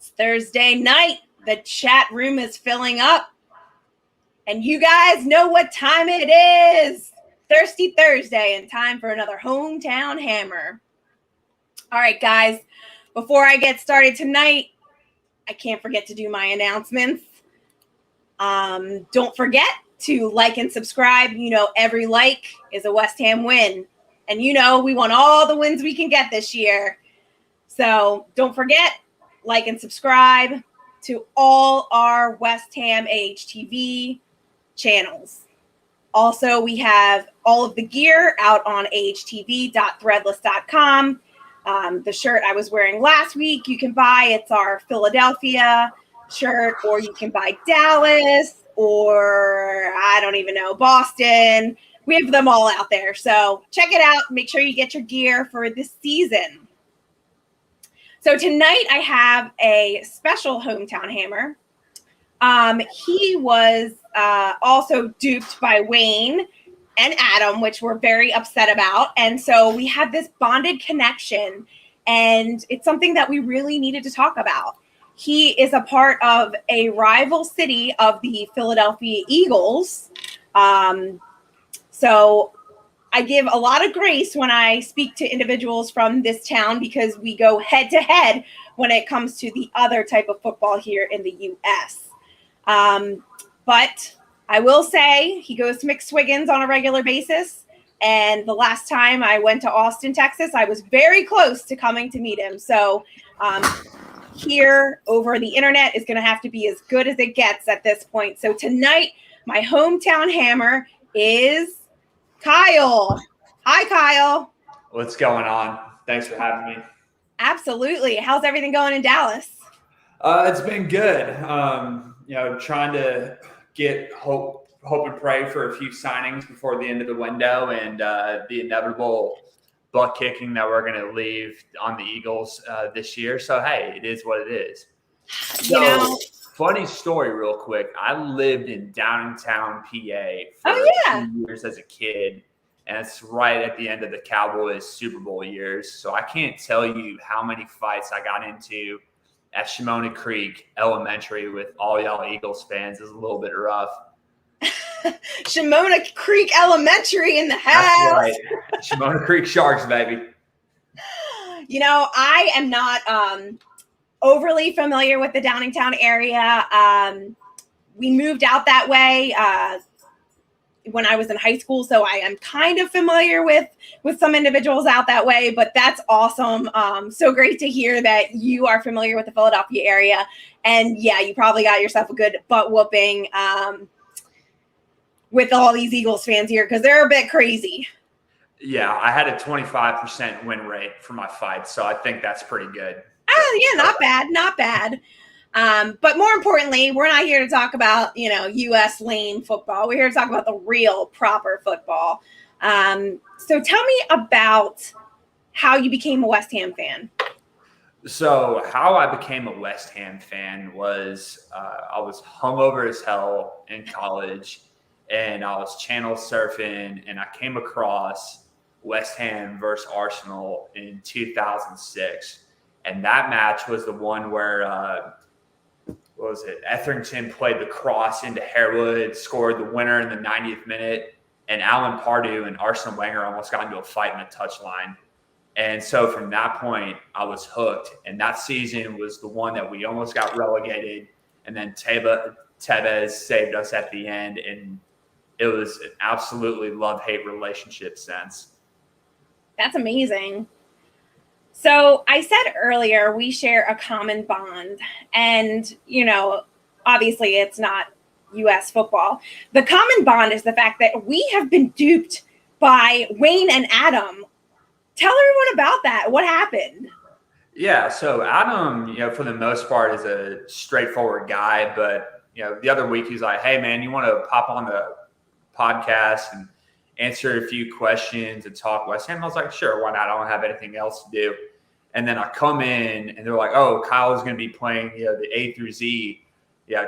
It's Thursday night. The chat room is filling up. And you guys know what time it is. Thirsty Thursday and time for another Hometown Hammer. All right, guys. Before I get started tonight, I can't forget to do my announcements. Don't forget to like and subscribe. You know, every like is a West Ham win. And you know, we want all the wins we can get this year. So don't forget, like and subscribe to all our West Ham AHTV channels. Also, we have all of the gear out on ahtv.threadless.com. The shirt I was wearing last week, you can buy. It's our Philadelphia shirt, or you can buy Dallas, or I don't even know, Boston. We have them all out there. So check it out. Make sure you get your gear for this season. So tonight I have a special Hometown Hammer. He was also duped by Wayne and Adam, which we're very upset about. And so we had this bonded connection, and it's something that we really needed to talk about. He is a part of a rival city of the Philadelphia Eagles. So I give a lot of grace when I speak to individuals from this town because we go head to head when it comes to the other type of football here in the U.S. But I will say he goes to McSwiggins on a regular basis. And the last time I went to Austin, Texas, I was very close to coming to meet him. So here over the internet is going to have to be as good as it gets at this point. So tonight, my Hometown Hammer is Kyle. Hi, Kyle. What's going on? Thanks for having me. Absolutely. How's everything going in Dallas? It's been good. Trying to get hope and pray for a few signings before the end of the window, and the inevitable butt kicking that we're going to leave on the Eagles this year. So, hey, it is what it is. So, funny story real quick. I lived in downtown PA for 2 years as a kid, and it's right at the end of the Cowboys Super Bowl years. So I can't tell you how many fights I got into at Shimona Creek Elementary with all y'all Eagles fans. Is a little bit rough. Shimona Creek Elementary in the house. That's right. Shimona Creek Sharks, baby. You know, I am not overly familiar with the Downingtown area. We moved out that way when I was in high school, so I am kind of familiar with some individuals out that way, but that's awesome. So great to hear that you are familiar with the Philadelphia area. And yeah, you probably got yourself a good butt whooping with all these Eagles fans here because they're a bit crazy. Yeah, I had a 25% win rate for my fight, so I think that's pretty good. Yeah, not bad. But more importantly, we're not here to talk about, U.S. lame football. We're here to talk about the real, proper football. So tell me about how you became a West Ham fan. So how I became a West Ham fan was I was hungover as hell in college, and I was channel surfing, and I came across West Ham versus Arsenal in 2006. And that match was the one where Etherington played the cross into Harewood, scored the winner in the 90th minute, and Alan Pardew and Arsene Wenger almost got into a fight in the touchline. And so from that point, I was hooked. And that season was the one that we almost got relegated. And then Tevez saved us at the end. And it was an absolutely love-hate relationship since. That's amazing. So I said earlier, we share a common bond. And, obviously it's not U.S. football. The common bond is the fact that we have been duped by Wayne and Adam. Tell everyone about that. What happened? Yeah, so Adam, for the most part is a straightforward guy. But, the other week he's like, hey, man, you want to pop on the podcast and answer a few questions and talk West Ham? I was like, sure, why not? I don't have anything else to do. And then I come in and they're like, oh, Kyle's going to be playing, the A through Z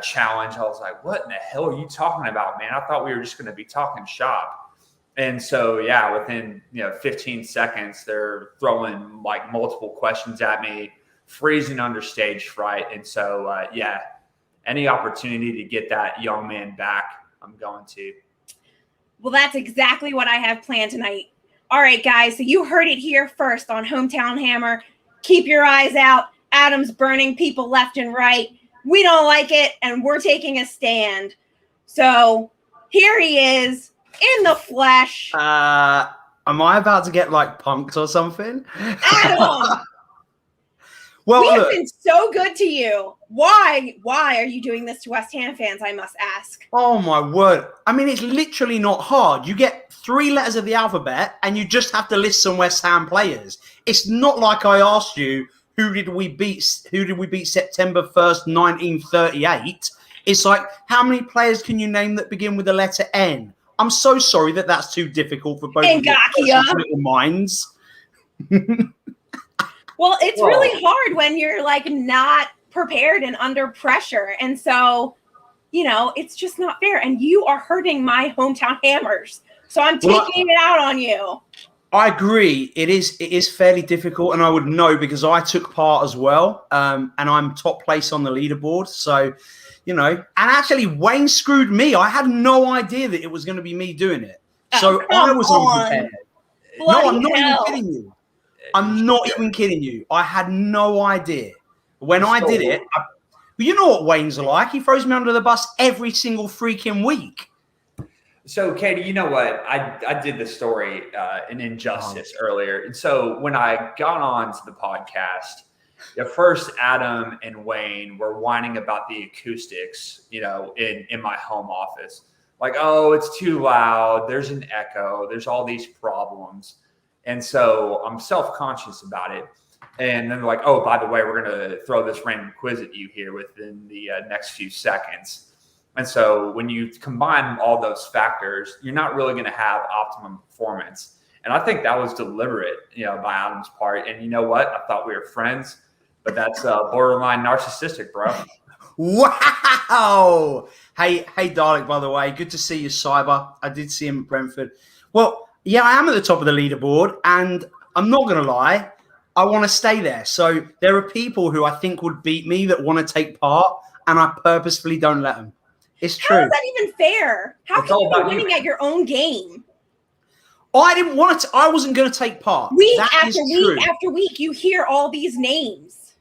challenge. I was like, what in the hell are you talking about, man? I thought we were just going to be talking shop. And so, within, 15 seconds, they're throwing like multiple questions at me, freezing under stage fright. And so, any opportunity to get that young man back, I'm going to. Well, that's exactly what I have planned tonight. All right, guys, so you heard it here first on Hometown Hammer. Keep your eyes out. Adam's burning people left and right. We don't like it, and we're taking a stand. So here he is in the flesh. Am I about to get like punked or something? Adam! Well, we have look, been so good to you. Why are you doing this to West Ham fans, I must ask? oh my word. I mean, it's literally not hard. You get 3 letters of the alphabet and you just have to list some West Ham players. It's not like I asked you, who did we beat September 1st, 1938? It's like, how many players can you name that begin with the letter N? I'm so sorry that's too difficult for both of your little minds. Well, it's really hard when you're like not prepared and under pressure. And so, it's just not fair. And you are hurting my Hometown Hammers. So I'm taking it out on you. I agree. It is fairly difficult, and I would know because I took part as well. And I'm top place on the leaderboard. So, and actually Wayne screwed me. I had no idea that it was going to be me doing it. So I was unprepared. No, I'm not even kidding you. I'm not even kidding you. I had no idea. When I did it, you know what Wayne's like. He throws me under the bus every single freaking week. So, Katie, you know what? I did the story in Injustice earlier. And so when I got on to the podcast, at first Adam and Wayne were whining about the acoustics, in my home office. Like, oh, it's too loud. There's an echo. There's all these problems. And so I'm self-conscious about it. And then they're like, oh, by the way, we're going to throw this random quiz at you here within the next few seconds. And so when you combine all those factors, you're not really going to have optimum performance. And I think that was deliberate, by Adam's part. And you know what? I thought we were friends, but that's borderline narcissistic, bro. Wow. Hey, Dalek, by the way, good to see you, Cyber. I did see him at Brentford. Well, yeah, I am at the top of the leaderboard, and I'm not going to lie, I want to stay there. So there are people who I think would beat me that want to take part, and I purposefully don't let them. It's true. How is that even fair? How can you be winning at your own game? I didn't want to. I wasn't going to take part. Week after week, you hear all these names.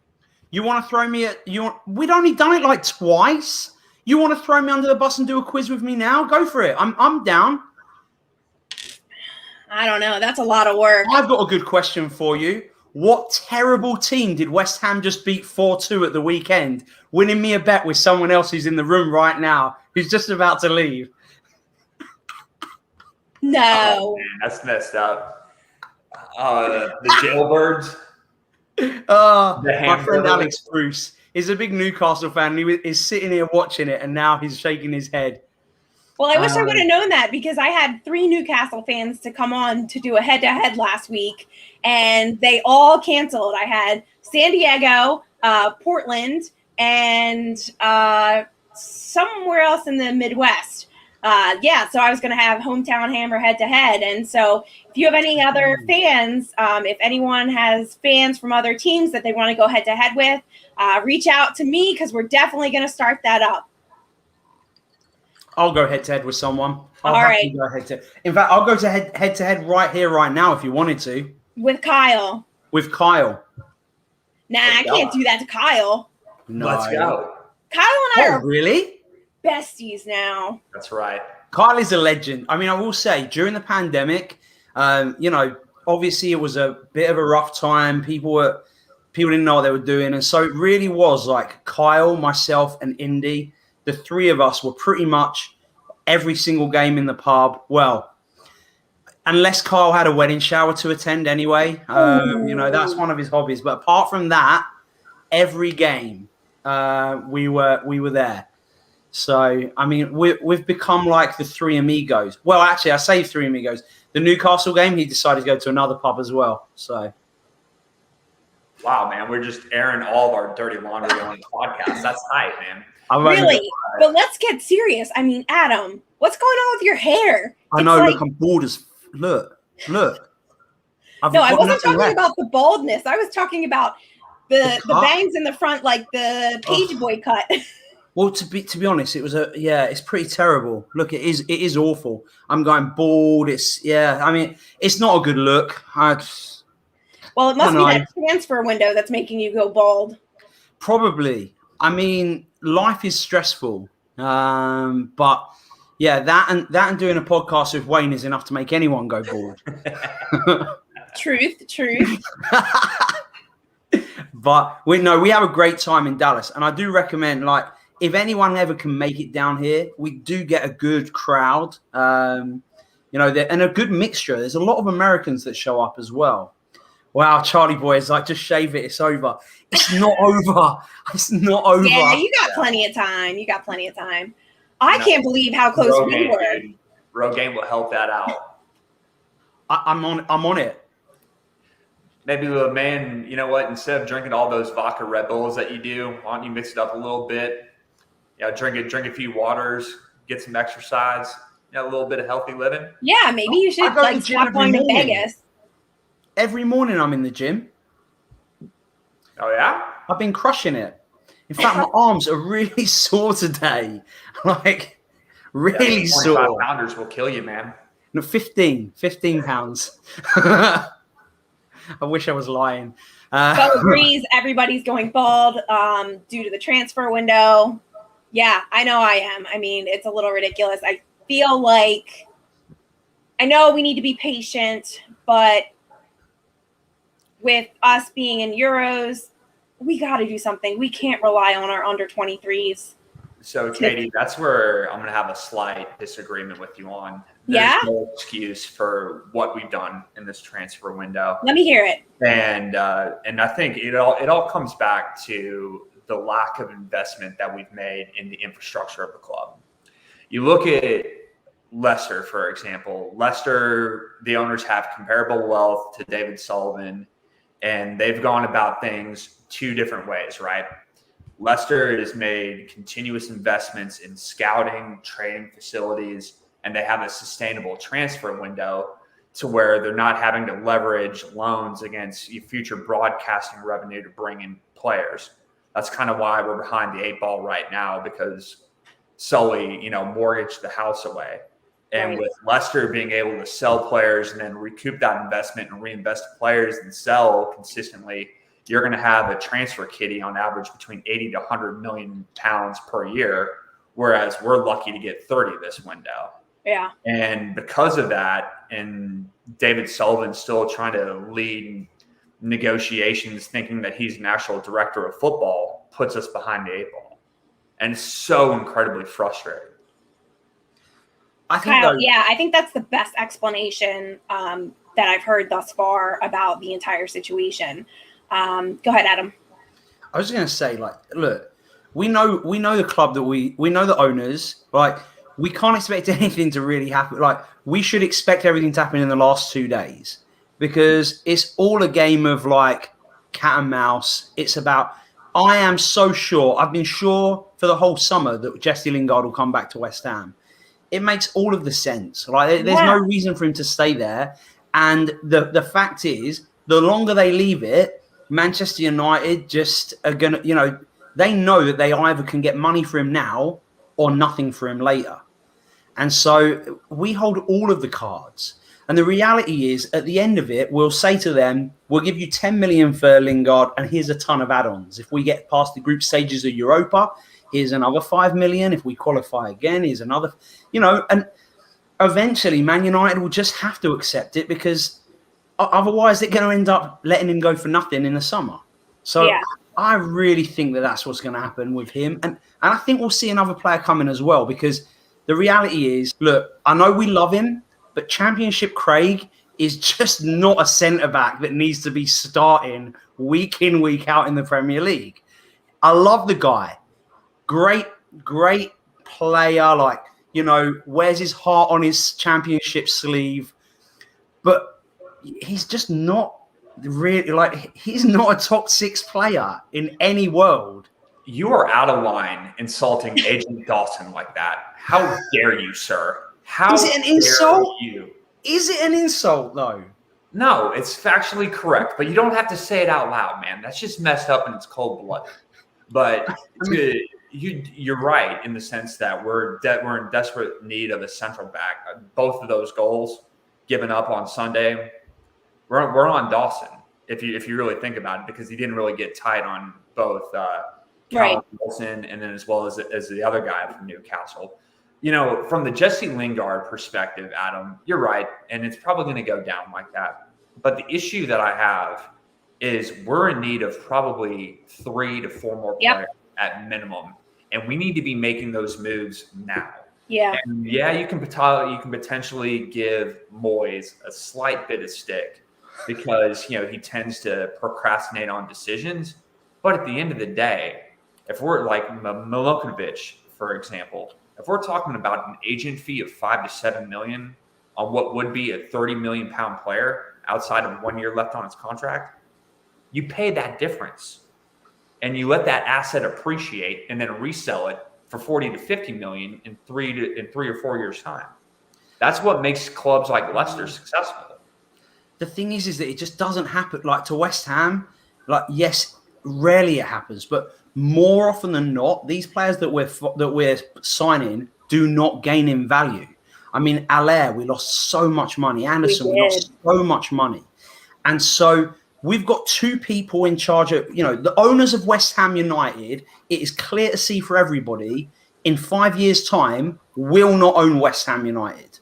You want to throw me we'd only done it like twice. You want to throw me under the bus and do a quiz with me now? Go for it. I'm down. I don't know. That's a lot of work. I've got a good question for you. What terrible team did West Ham just beat 4-2 at the weekend, winning me a bet with someone else who's in the room right now, who's just about to leave? No. Oh, man, that's messed up. The Jailbirds. My friend Alex Bruce is a big Newcastle fan. He is sitting here watching it, and now he's shaking his head. Well, I wish I would have known that because I had 3 Newcastle fans to come on to do a head-to-head last week, and they all canceled. I had San Diego, Portland, and somewhere else in the Midwest. So I was going to have Hometown Hammer head-to-head. And so if you have any other fans, if anyone has fans from other teams that they want to go head-to-head with, reach out to me because we're definitely going to start that up. I'll go head-to-head with someone. All right. Go head-to-head. In fact, I'll go to head-to-head right here, right now, if you wanted to. With Kyle. With Kyle. Nah, I can't do that to Kyle. No. Let's go. Kyle and I are really besties now. That's right. Kyle is a legend. I mean, I will say, during the pandemic, obviously it was a bit of a rough time. People didn't know what they were doing. And so it really was like Kyle, myself, and Indy. The 3 of us were pretty much every single game in the pub. Well, unless Kyle had a wedding shower to attend anyway. That's one of his hobbies. But apart from that, every game we were there. So, I mean, we've become like the 3 amigos. Well, actually, I say 3 amigos. The Newcastle game, he decided to go to another pub as well. So, wow, man, we're just airing all of our dirty laundry on the podcast. That's tight, man. Really? But let's get serious. I mean, Adam, what's going on with your hair? I know. Look, I'm bald as look. No, I wasn't talking about the baldness. I was talking about The bangs in the front, like the page boy cut. Well, to be honest, it's pretty terrible. Look, it is awful. I'm going bald. I mean, it's not a good look. Well, it must be that transfer window that's making you go bald. Probably. I mean, life is stressful. But yeah, that and doing a podcast with Wayne is enough to make anyone go bald. Truth. But we have a great time in Dallas, and I do recommend, like, if anyone ever can make it down here, we do get a good crowd, and a good mixture. There's a lot of Americans that show up as well. Wow, Charlie boy is like, just shave it. It's over. It's not over. It's not over. Yeah, you got plenty of time. I can't believe how close we were. Rogaine will help that out. I'm on it. Maybe, man, you know what? Instead of drinking all those vodka Red Bulls that you do, why don't you mix it up a little bit? Drink a few waters, get some exercise, a little bit of healthy living. Yeah, maybe you should stop going to Vegas. Every morning I'm in the gym. Oh, yeah? I've been crushing it. In fact, my arms are really sore today. Like, really sore. 25 pounders will kill you, man. No, 15 pounds. I wish I was lying. So agrees. Everybody's going bald due to the transfer window. Yeah, I know I am. I mean, it's a little ridiculous. I feel like I know we need to be patient, but with us being in Euros, we got to do something. We can't rely on our under 23s. So, Katie, that's where I'm going to have a slight disagreement with you on. There's no excuse for what we've done in this transfer window. Let me hear it. And I think it all comes back to the lack of investment that we've made in the infrastructure of the club. You look at Leicester, for example. Leicester, the owners have comparable wealth to David Sullivan, and they've gone about things two different ways, right? Leicester has made continuous investments in scouting, training facilities, and they have a sustainable transfer window to where they're not having to leverage loans against future broadcasting revenue to bring in players. That's kind of why we're behind the 8 ball right now, because Sully, mortgaged the house away. And right. With Leicester being able to sell players and then recoup that investment and reinvest players and sell consistently, you're going to have a transfer kitty on average between 80 to 100 million pounds per year, whereas we're lucky to get 30 this window. Yeah. And because of that, and David Sullivan still trying to lead negotiations thinking that he's an actual director of football, puts us behind the 8 ball. And it's so incredibly frustrating. I think that's the best explanation that I've heard thus far about the entire situation. Go ahead, Adam. I was going to say, look, we know the club that we know the owners. We can't expect anything to really happen. We should expect everything to happen in the last 2 days, because it's all a game of cat and mouse. It's about, I am so sure, I've been sure for the whole summer that Jesse Lingard will come back to West Ham. It makes all of the sense. There's no reason for him to stay there. And the fact is, the longer they leave it, Manchester United just are going to, they know that they either can get money for him now or nothing for him later. And so we hold all of the cards. And the reality is, at the end of it, we'll say to them, we'll give you 10 million for Lingard, and here's a ton of add-ons. If we get past the group stages of Europa, here's another 5 million. If we qualify again, here's another, and eventually Man United will just have to accept it, because otherwise they're going to end up letting him go for nothing in the summer. So yeah. I really think that that's what's going to happen with him. And I think we'll see another player coming as well, because the reality is, look, I know we love him, but Championship Craig is just not a centre-back that needs to be starting week in, week out in the Premier League. I love the guy. Great player, wears his heart on his Championship sleeve. But he's just not really, he's not a top 6 player in any world. You are out of line insulting Agent Dawson like that. How dare you, sir? How is it an insult? You? Is it an insult, though? No, it's factually correct, but you don't have to say it out loud, man. That's just messed up and it's cold blooded. But you're right in the sense that we're in desperate need of a central back. Both of those goals given up on Sunday, we're on Dawson if you really think about it, because he didn't really get tight on both Callum Wilson and then as well as the other guy from Newcastle. From the Jesse Lingard perspective, Adam, you're right, and it's probably going to go down like that. But the issue that I have is we're in need of probably 3 to 4 more players at minimum, and we need to be making those moves now. Yeah. And you can potentially give Moyes a slight bit of stick because he tends to procrastinate on decisions. But at the end of the day, if we're like Milokovic, for example, if we're talking about an agent fee of $5 to $7 million on what would be a 30 million pound player outside of 1 year left on his contract, you pay that difference and you let that asset appreciate and then resell it for 40 to 50 million in 3 or 4 years time. That's what makes clubs like Leicester successful. The thing is that it just doesn't happen. Like to West Ham, yes, rarely it happens, but more often than not, these players that we're signing do not gain in value. I mean, Allaire, we lost so much money. Anderson, we lost so much money. And so we've got 2 people in charge of, the owners of West Ham United. It is clear to see for everybody, in 5 years' time, will not own West Ham United.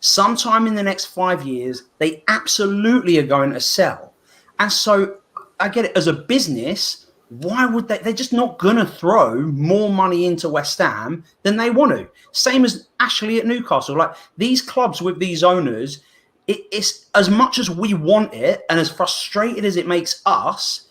Sometime in the next 5 years, they absolutely are going to sell. And so I get it, as a business, why would they? They're just not going to throw more money into West Ham than they want to. Same as Ashley at Newcastle. Like these clubs with these owners, it's as much as we want it and as frustrated as it makes us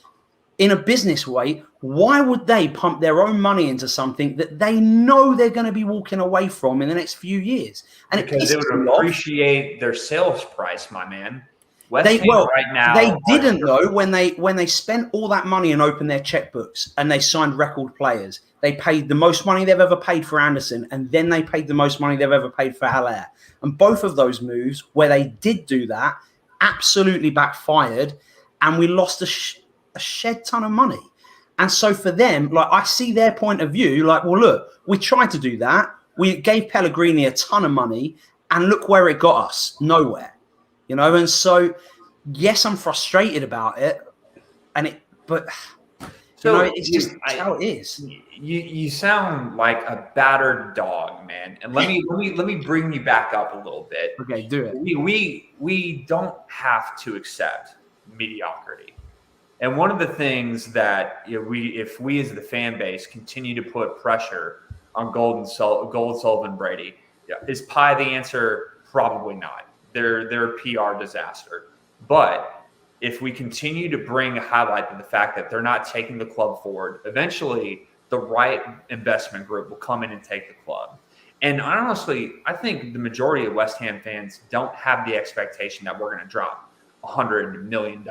in a business way, why would they pump their own money into something that they know they're going to be walking away from in the next few years? And because it would appreciate their sales price, my man. They didn't though when they spent all that money and opened their checkbooks and they signed record players. They paid the most money they've ever paid for Anderson, and then they paid the most money they've ever paid for Haller. And both of those moves, where they did do that, absolutely backfired, and we lost a shed ton of money. And so for them, I see their point of view. Well, look, we tried to do that. We gave Pellegrini a ton of money, and look where it got us. Nowhere. And so, yes, I'm frustrated about it, but it's just how it is. You sound like a battered dog, man. And let me bring you back up a little bit. Okay, do it. We don't have to accept mediocrity. And one of the things that if we as the fan base continue to put pressure on Gold Sullivan Brady, is Pie the answer? Probably not. They're a PR disaster. But if we continue to bring a highlight to the fact that they're not taking the club forward, eventually the right investment group will come in and take the club. And honestly, I think the majority of West Ham fans don't have the expectation that we're going to drop $100 million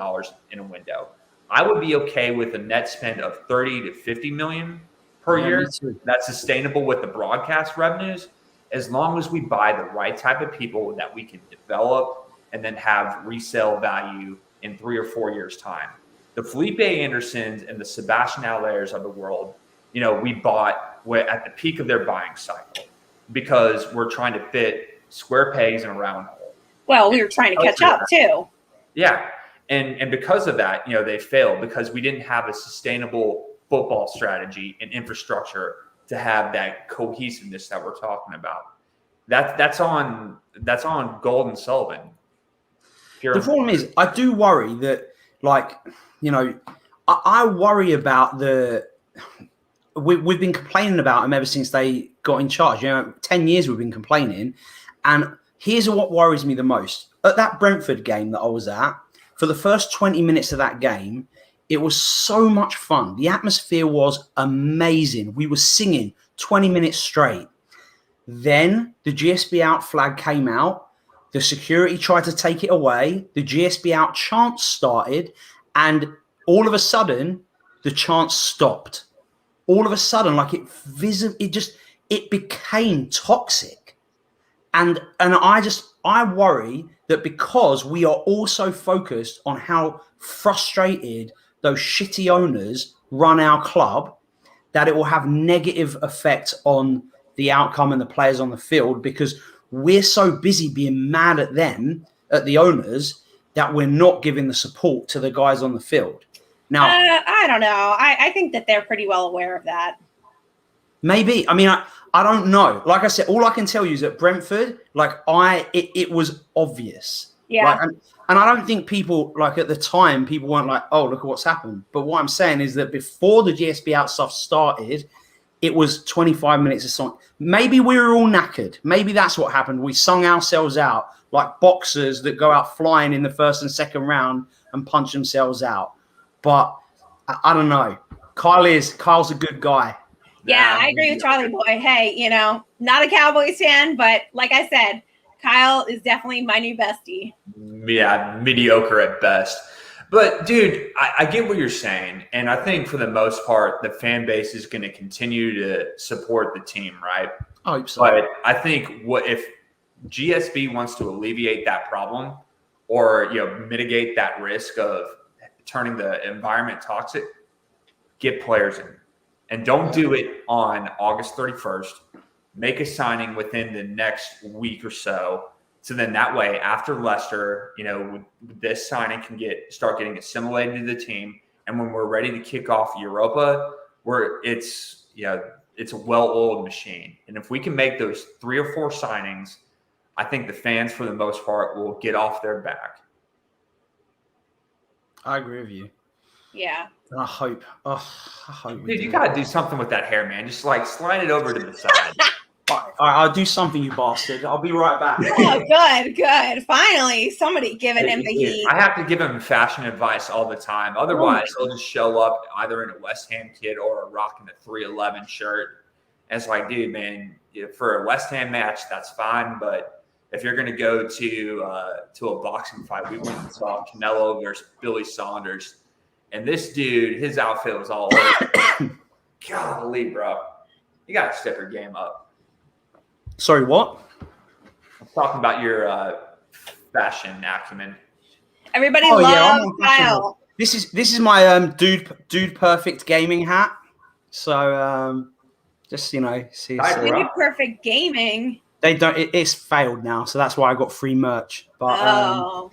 in a window. I would be okay with a net spend of 30 to 50 million per year. That's sustainable with the broadcast revenues, as long as we buy the right type of people that we can develop and then have resale value in 3 or 4 years' time. The Felipe Andersons and the Sebastian Allairs of the world, we bought at the peak of their buying cycle because we're trying to fit square pegs in a round hole. Well, we were trying to catch up too. Yeah. And because of that, they failed because we didn't have a sustainable football strategy and infrastructure to have that cohesiveness that we're talking about. That's on Gold and Sullivan. The problem is, I do worry that, I worry about we've been complaining about them ever since they got in charge. 10 years we've been complaining. And here's what worries me the most. At that Brentford game that I was at, for the first 20 minutes of that game, it was so much fun. The atmosphere was amazing. We were singing 20 minutes straight. Then the GSB out flag came out. The security tried to take it away. The GSB out chant started. And all of a sudden, the chant stopped. All of a sudden, it became toxic. And I worry that because we are also focused on how frustrated those shitty owners run our club, that it will have negative effect on the outcome and the players on the field, because we're so busy being mad at them, at the owners, that we're not giving the support to the guys on the field. Now, I don't know. I think that they're pretty well aware of that. maybe. I mean, I don't know. Like I said, all I can tell you is at Brentford, it was obvious. Yeah. And I don't think people, like, at the time, people weren't like, oh, look at what's happened. But what I'm saying is that before the GSB out stuff started, it was 25 minutes of song. Maybe we were all knackered. Maybe that's what happened. We sung ourselves out like boxers that go out flying in the first and second round and punch themselves out. But I don't know. Kyle's a good guy. Yeah, I agree with Charlie Boy. Hey, not a Cowboys fan, but like I said, Kyle is definitely my new bestie. Yeah, mediocre at best. But, dude, I get what you're saying. And I think for the most part, the fan base is going to continue to support the team, right? I hope so. But I think if GSB wants to alleviate that problem or, mitigate that risk of turning the environment toxic, get players in. And don't do it on August 31st. Make a signing within the next week or so. So then that way, after Leicester, this signing can start getting assimilated to the team. And when we're ready to kick off Europa, it's a well-oiled machine. And if we can make those 3 or 4 signings, I think the fans, for the most part, will get off their back. I agree with you. Yeah. And I hope. Dude, you got to do something with that hair, man. Just slide it over to the side. I'll do something, you bastard. I'll be right back. Oh, good. Finally, somebody giving him the heat. I have to give him fashion advice all the time. Otherwise, he'll just show up either in a West Ham kit or rocking a 311 shirt. And it's like, dude, man, for a West Ham match, that's fine. But if you're going to go to a boxing fight, we went and saw Canelo versus Billy Saunders. And this dude, his outfit was all over. Golly, bro. You got to step your game up. Sorry, what? I'm talking about your fashion acumen. Everybody loves Kyle. This is my dude perfect gaming hat. So just see. Dude perfect gaming. They don't. It's failed now, so that's why I got free merch. But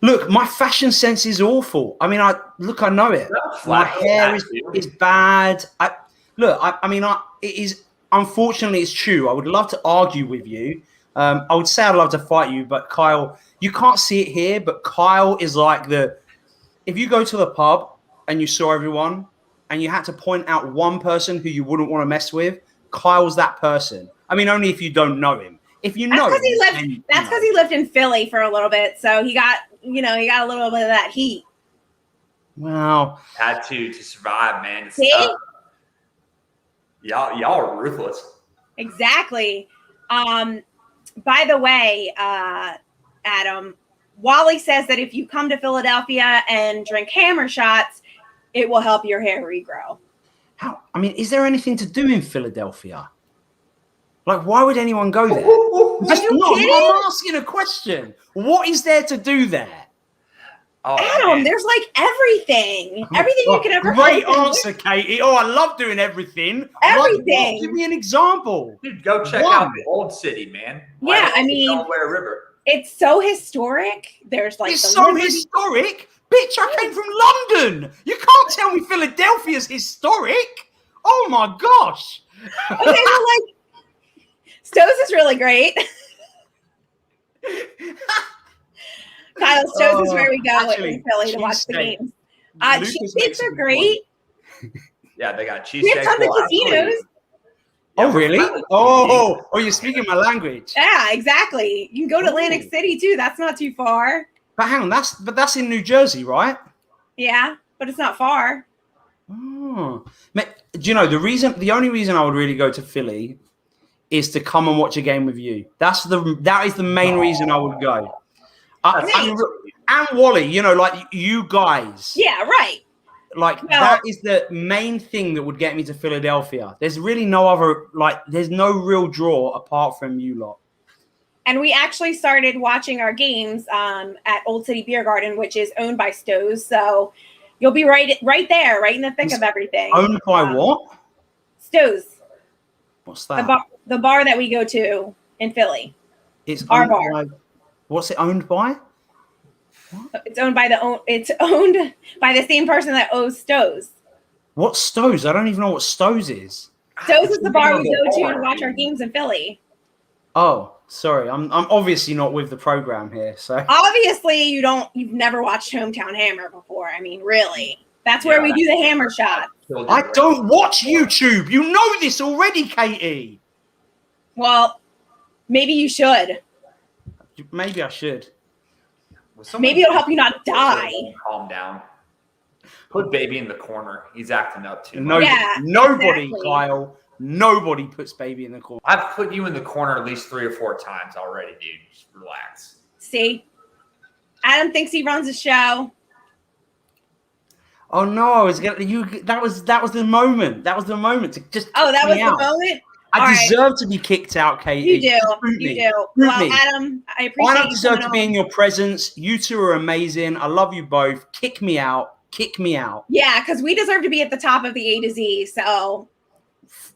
look, my fashion sense is awful. I mean, I know it. My hair is bad. It is. Unfortunately, it's true. I would love to argue with you. I would say I'd love to fight you, but Kyle, you can't see it here, but Kyle is like if you go to the pub and you saw everyone and you had to point out one person who you wouldn't want to mess with, Kyle's that person. I mean, only if you don't know him. If you know him. That's because he lived in Philly for a little bit, so he got a little bit of that heat. Wow. Had to survive, man. See? Y'all are ruthless. Exactly. By the way, Adam, Wally says that if you come to Philadelphia and drink Hammer shots, it will help your hair regrow. How? I mean, is there anything to do in Philadelphia? Like, why would anyone go there? I'm asking a question. What is there to do there? Oh, Adam, there's like everything. Everything you can ever Great answer, Katie. Oh, I love doing everything. Everything. Give me an example. Dude, go check out the old city, man. Yeah, I mean, Delaware River. It's so historic. There's like historic? Bitch, I came from London. You can't tell me Philadelphia's historic. Oh my gosh. Okay, well, Stowe's is really great. Kyle, Stowe's is where we go in Philly to watch the games. Cheesesteaks are great. Yeah, they got cheesesteaks. We have tons of casinos. Oh, really? Oh, you're speaking my language. Yeah, exactly. You can go to Atlantic City too. That's not too far. But hang on, that's in New Jersey, right? Yeah, but it's not far. Oh, do you know the only reason I would really go to Philly is to come and watch a game with you. That is the main reason I would go. And Wally, like you guys. Yeah, right. That is the main thing that would get me to Philadelphia. There's really no other, there's no real draw apart from you lot. And we actually started watching our games at Old City Beer Garden, which is owned by Stowe's. So you'll be right there, right in the thick of everything. Owned by what? Stowe's. What's that? The bar that we go to in Philly. It's our owned bar. by. What's it owned by? It's owned by the same person that owns Stowe's. What's Stowe's? I don't even know what Stowe's is. Stowe's is the bar we go to watch our games in Philly. Oh, sorry. I'm obviously not with the program here. So obviously you've never watched Hometown Hammer before. I mean, really. That's where we do the hammer shot. I don't watch YouTube. You know this already, Katie. Well, maybe you should. Maybe I should. Maybe it'll help you not die. Calm down. Put baby in the corner. He's acting up too much. Nobody, exactly. Kyle. Nobody puts baby in the corner. I've put you in the corner at least 3 or 4 times already, dude. Just relax. See? Adam thinks he runs a show. Oh no, I was gonna that was the moment. That was the moment to just that was the moment? I deserve to be kicked out, Katie. You do. Well, Adam, I appreciate I don't deserve to be in your presence. You two are amazing. I love you both. Kick me out. Yeah, because we deserve to be at the top of the A to Z. So,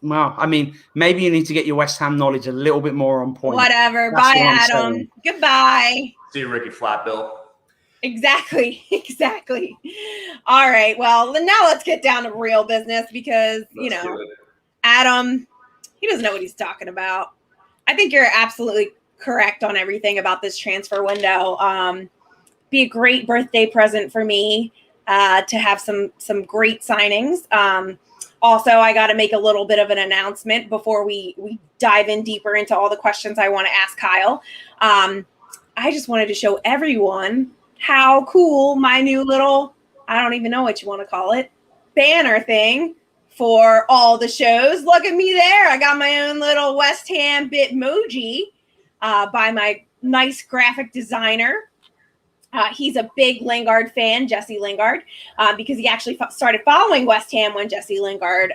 well, I mean, maybe you need to get your West Ham knowledge a little bit more on point. Whatever. Bye, Adam. Goodbye. See you, Ricky Flatbill. Exactly. All right. Well, now let's get down to real business because, Adam, he doesn't know what he's talking about. I think you're absolutely correct on everything about this transfer window. Be a great birthday present for me to have some great signings. Also, I got to make a little bit of an announcement before we dive in deeper into all the questions I want to ask Kyle. I just wanted to show everyone how cool my new little, I don't even know what you want to call it, banner thing for all the shows. Look at me there. I got my own little West Ham Bitmoji by my nice graphic designer. He's a big Lingard fan, Jesse Lingard, because he actually started following West Ham when Jesse Lingard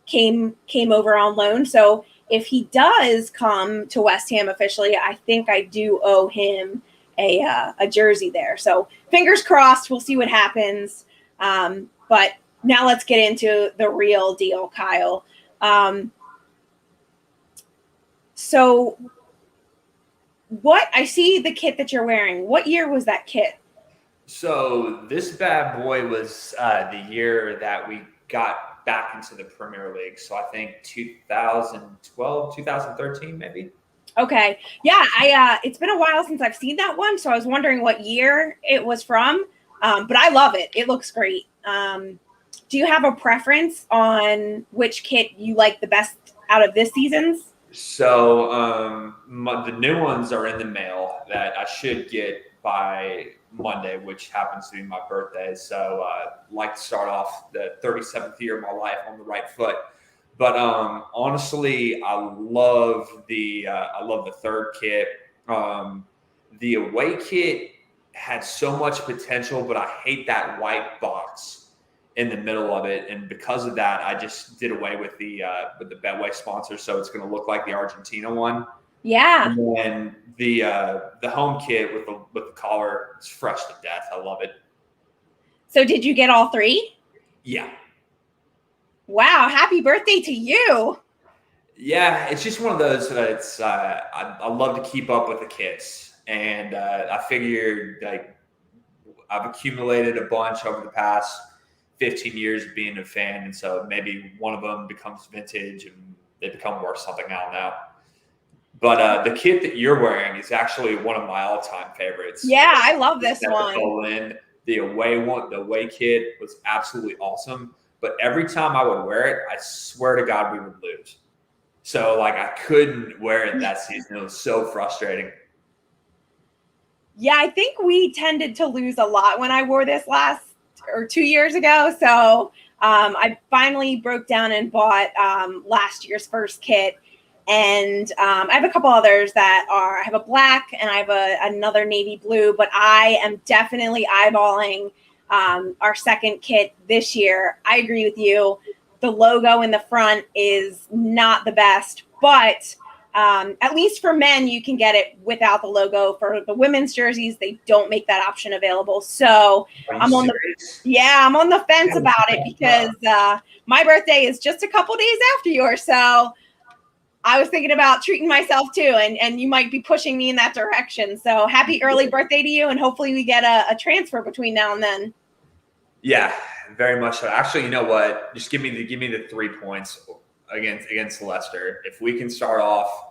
came over on loan. So if he does come to West Ham officially, I think I do owe him a jersey there. So fingers crossed, we'll see what happens. But now let's get into the real deal, Kyle. So what I see the kit that you're wearing. What year was that kit? So this bad boy was the year that we got back into the Premier League. So I think 2012, 2013, maybe. Okay. Yeah, it's been a while since I've seen that one, so I was wondering what year it was from. But I love it. It looks great. Do you have a preference on which kit you like the best out of this season's? So the new ones are in the mail that I should get by Monday, which happens to be my birthday. So like to start off the 37th year of my life on the right foot. But honestly, I love the third kit. The away kit had so much potential, but I hate that white box in the middle of it, and because of that, I just did away with the Betway sponsor, so it's going to look like the Argentina one. Yeah. And then the home kit with the collar, it's fresh to death. I love it. So did you get all 3? Yeah. Wow, happy birthday to you. Yeah, it's just one of those that it's I love to keep up with the kits, and I figured like I've accumulated a bunch over the past 15 years of being a fan, and so maybe one of them becomes vintage and they become worth something. I don't know. But the kit that you're wearing is actually one of my all-time favorites. Yeah, I love this one. The away kit was absolutely awesome. But every time I would wear it, I swear to God we would lose. So like I couldn't wear it that season. It was so frustrating. Yeah, I think we tended to lose a lot when I wore this 2 years ago. So I finally broke down and bought last year's first kit. And I have a couple others I have a black and I have another navy blue, but I am definitely eyeballing our second kit this year. I agree with you. The logo in the front is not the best, but At least for men, you can get it without the logo. For the women's jerseys, they don't make that option available. So I'm on the fence about it because my birthday is just a couple days after yours. So I was thinking about treating myself too, and you might be pushing me in that direction. So happy early birthday to you, and hopefully we get a transfer between now and then. Yeah, very much so. Actually, you know what? Just give me the 3 points against Leicester. If we can start off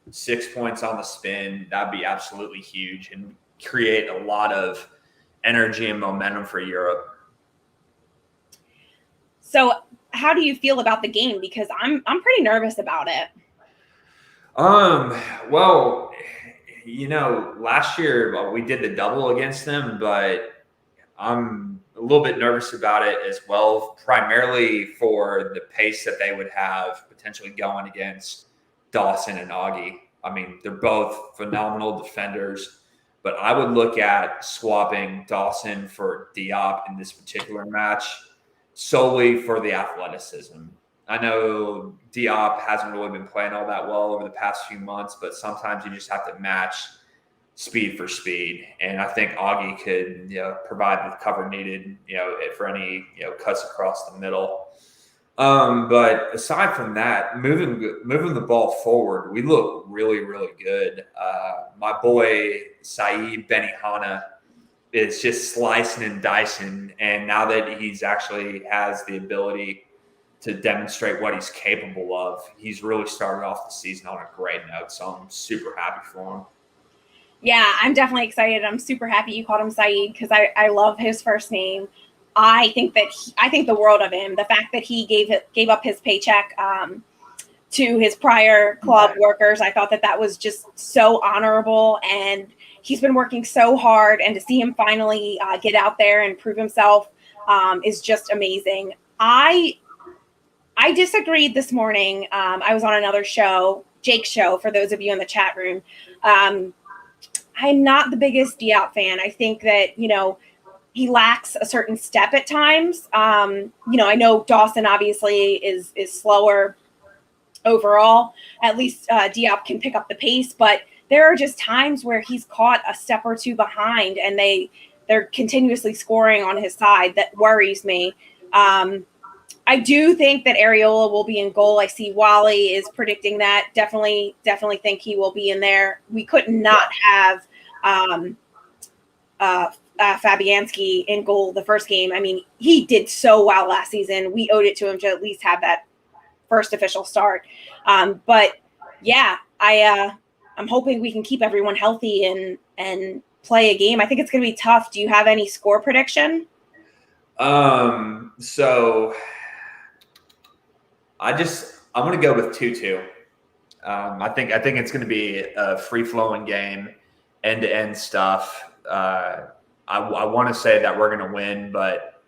6 points on the spin, that'd be absolutely huge and create a lot of energy and momentum for Europe. So how do you feel about the game? Because I'm pretty nervous about it. Well, last year we did the double against them, but I'm a little bit nervous about it as well, primarily for the pace that they would have potentially going against Dawson and Augie. I mean, they're both phenomenal defenders, but I would look at swapping Dawson for Diop in this particular match solely for the athleticism. I know Diop hasn't really been playing all that well over the past few months, but sometimes you just have to match speed for speed. And I think Augie could, provide the cover needed, for any, cuts across the middle. But aside from that, moving the ball forward, we look really, really good. My boy Saeed Benihana is just slicing and dicing, and now that he's actually has the ability to demonstrate what he's capable of, he's really started off the season on a great note. So I'm super happy for him. Yeah, I'm definitely excited. I'm super happy you called him Saeed because I love his first name. I think the world of him. The fact that he gave up his paycheck to his prior club workers, I thought that was just so honorable, and he's been working so hard. And to see him finally get out there and prove himself is just amazing. I disagreed this morning. I was on another show, Jake's show, for those of you in the chat room. I'm not the biggest Diop fan. I think that, he lacks a certain step at times. I know Dawson obviously is slower overall. At least Diop can pick up the pace, but there are just times where he's caught a step or two behind, and they're continuously scoring on his side. That worries me. I do think that Areola will be in goal. I see Wally is predicting that. Definitely think he will be in there. We could not have Fabianski in goal the first game. I mean, he did so well last season. We owed it to him to at least have that first official start. But yeah, I'm hoping we can keep everyone healthy and play a game. I think it's going to be tough. Do you have any score prediction? So I'm going to go with 2-2. I think it's going to be a free-flowing game, end-to-end stuff. I want to say that we're going to win, but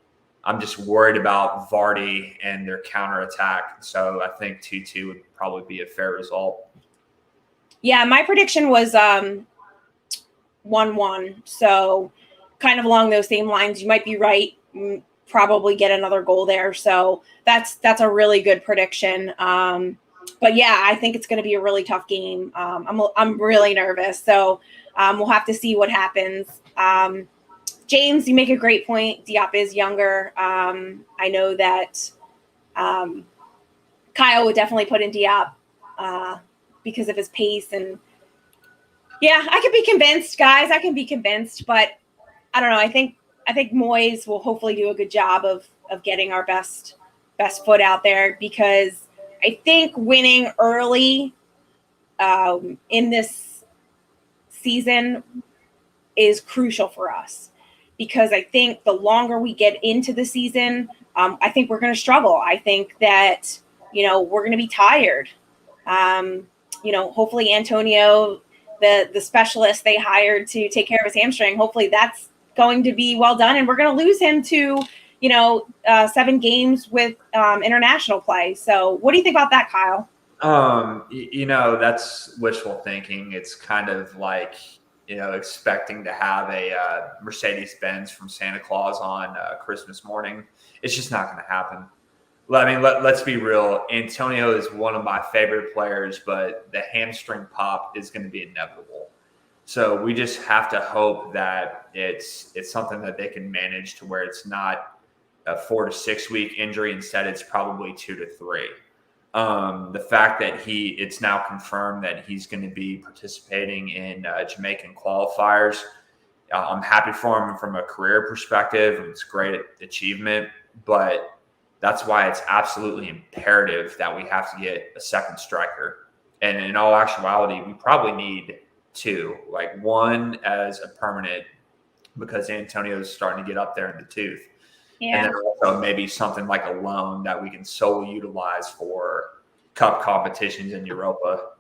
I'm just worried about Vardy and their counterattack. So I think 2-2 would probably be a fair result. Yeah, my prediction was 1-1. So kind of along those same lines. You might be right. Probably get another goal there. So that's a really good prediction. But yeah, I think it's going to be a really tough game. I'm really nervous. So we'll have to see what happens. James, you make a great point. Diop is younger. I know that Kyle would definitely put in Diop because of his pace. And yeah, I could be convinced, guys. I can be convinced, but I don't know. I think Moyes will hopefully do a good job of getting our best foot out there, because I think winning early in this season is crucial for us, because I think the longer we get into the season, I think we're going to struggle. I think that, we're going to be tired. Hopefully Antonio, the specialist they hired to take care of his hamstring, hopefully that's going to be well done, and we're going to lose him to 7 games with international play. So what do you think about that, Kyle? That's wishful thinking. It's kind of like expecting to have a Mercedes-Benz from Santa Claus on Christmas morning. It's just not going to happen. let's be real. Antonio is one of my favorite players, but the hamstring pop is going to be inevitable. So we just have to hope that it's something that they can manage to where it's not a 4 to 6 week injury. Instead, it's probably 2 to 3. The fact that it's now confirmed that he's going to be participating in Jamaican qualifiers. I'm happy for him from a career perspective. It's a great achievement, but that's why it's absolutely imperative that we have to get a second striker. And in all actuality, we probably need 2, like one as a permanent, because Antonio's starting to get up there in the tooth. Yeah. And then also maybe something like a loan that we can solely utilize for cup competitions in Europa.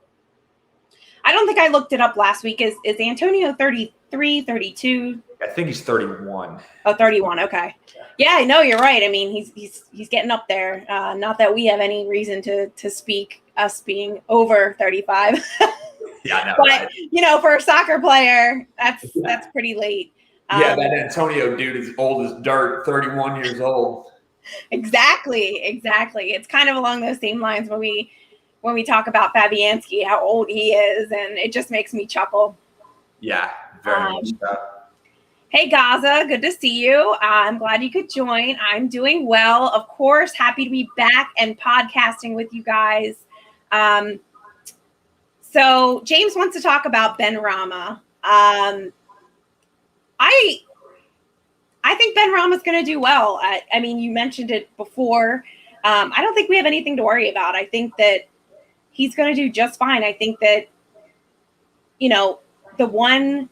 I don't think I looked it up last week. Is Antonio 33, 32? I think he's 31. Oh, 31. Okay. Yeah, no, you're right. I mean, he's getting up there. Not that we have any reason to speak us being over 35. Yeah, no, but right. For a soccer player, that's pretty late. Yeah, that Antonio dude is old as dirt, 31 years old. Exactly. It's kind of along those same lines when we talk about Fabianski, how old he is, and it just makes me chuckle. Yeah, very much so. Hey, Gaza, good to see you. I'm glad you could join. I'm doing well. Of course, happy to be back and podcasting with you guys. So James wants to talk about Ben Rama. I think Ben Rama's going to do well. I mean, you mentioned it before. I don't think we have anything to worry about. I think that he's going to do just fine. I think that, the one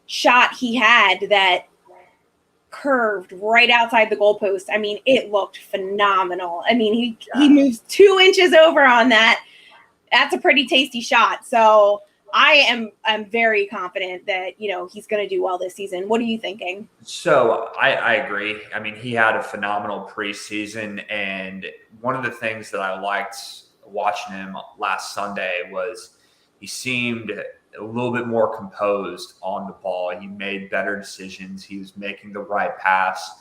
shot he had that curved right outside the goalpost, I mean, it looked phenomenal. I mean, he moves 2 inches over on that. That's a pretty tasty shot. So I'm very confident that, he's going to do well this season. What are you thinking? So I agree. I mean, he had a phenomenal preseason. And one of the things that I liked watching him last Sunday was he seemed a little bit more composed on the ball. He made better decisions. He was making the right pass.